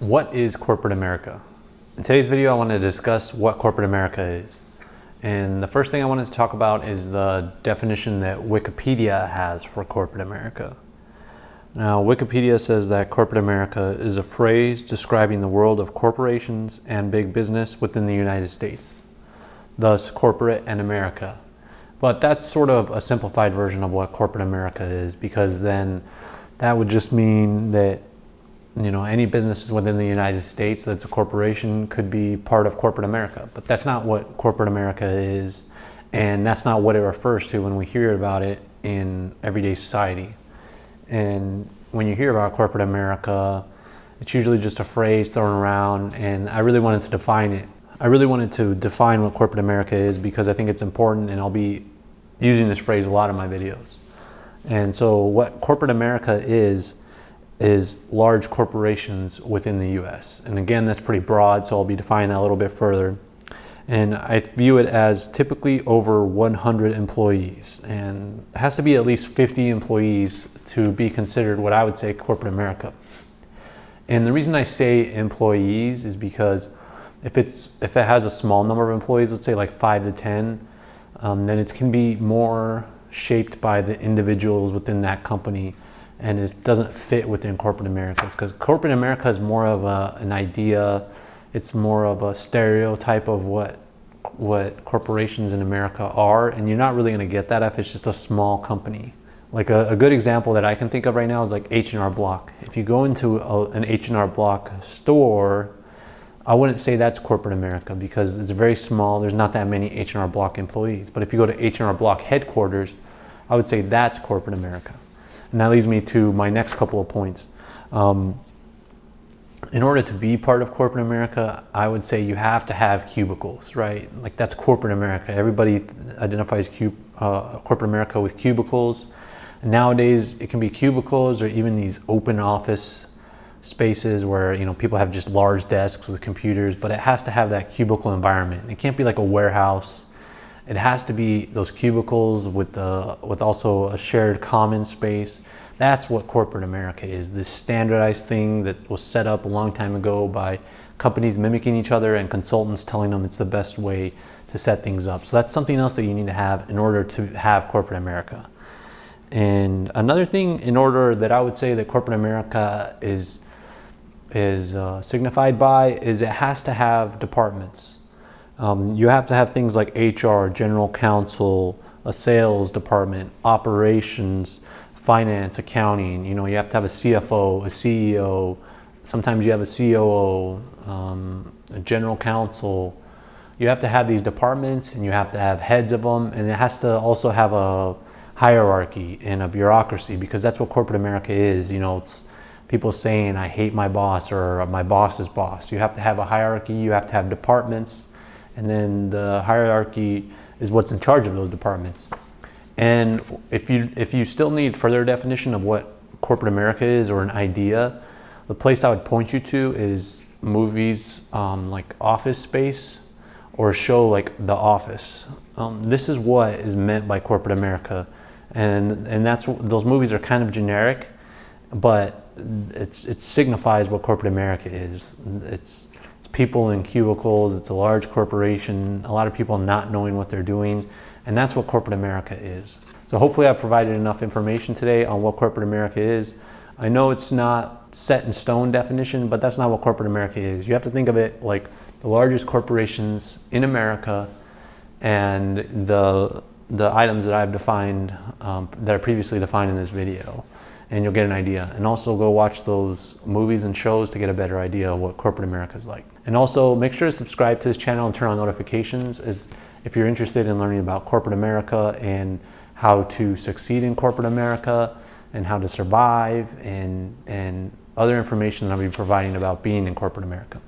What is corporate America? In today's video, I want to discuss what corporate America is. And the first thing I wanted to talk about is the definition that Wikipedia has for corporate America. Now, Wikipedia says that corporate America is a phrase describing the world of corporations and big business within the United States, thus corporate and America. But that's sort of a simplified version of what corporate America is, because then that would just mean that any businesses within the United States that's a corporation could be part of corporate America. But that's not what corporate America is, and that's not what it refers to when we hear about it in everyday society. And when you hear about corporate America, it's usually just a phrase thrown around, and I really wanted to define it. I really wanted to define what corporate America is because I think it's important, and I'll be using this phrase a lot in my videos. And so what corporate America is large corporations within the US. And again, that's pretty broad, so I'll be defining that a little bit further. And I view it as typically over 100 employees, and it has to be at least 50 employees to be considered what I would say corporate America. And the reason I say employees is because if it has a small number of employees, let's say like 5 to 10, then it can be more shaped by the individuals within that company, and it doesn't fit within corporate America. Because corporate America is more of an idea, it's more of a stereotype of what corporations in America are, and you're not really going to get that if it's just a small company. Like a good example that I can think of right now is like H&R Block. If you go into an H&R Block store, I wouldn't say that's corporate America because it's very small. There's not that many H&R Block employees. But if you go to H&R Block headquarters, I would say that's corporate America. And that leads me to my next couple of points. In order to be part of corporate America, I would say you have to have cubicles, right? Like that's corporate America. Everybody identifies corporate America with cubicles. And nowadays, it can be cubicles or even these open office spaces where people have just large desks with computers, but it has to have that cubicle environment. It can't be like a warehouse. It has to be those cubicles with also a shared common space. That's what corporate America is, this standardized thing that was set up a long time ago by companies mimicking each other and consultants telling them it's the best way to set things up. So that's something else that you need to have in order to have corporate America. And another thing in order that I would say that corporate America is signified by is it has to have departments. You have to have things like HR, general counsel, a sales department, operations, finance, accounting. You have to have a CFO, a CEO. Sometimes you have a COO, a general counsel. You have to have these departments, and you have to have heads of them, and it has to also have a hierarchy and a bureaucracy, because that's what corporate America is. It's people saying, I hate my boss, or my boss's boss. You have to have a hierarchy, you have to have departments, and then the hierarchy is what's in charge of those departments. And if you still need further definition of what corporate America is or an idea, the place I would point you to is movies like Office Space or a show like The Office. This is what is meant by corporate America, and those movies are kind of generic, but it signifies what corporate America is. It's people in cubicles, it's a large corporation, a lot of people not knowing what they're doing, and that's what corporate America is. So hopefully I've provided enough information today on what corporate America is. I know it's not set in stone definition, but that's not what corporate America is. You have to think of it like the largest corporations in America and the items that I've defined, that are previously defined in this video, and you'll get an idea. And also go watch those movies and shows to get a better idea of what corporate America is like. And also make sure to subscribe to this channel and turn on notifications if you're interested in learning about corporate America and how to succeed in corporate America and how to survive and other information that I'll be providing about being in corporate America.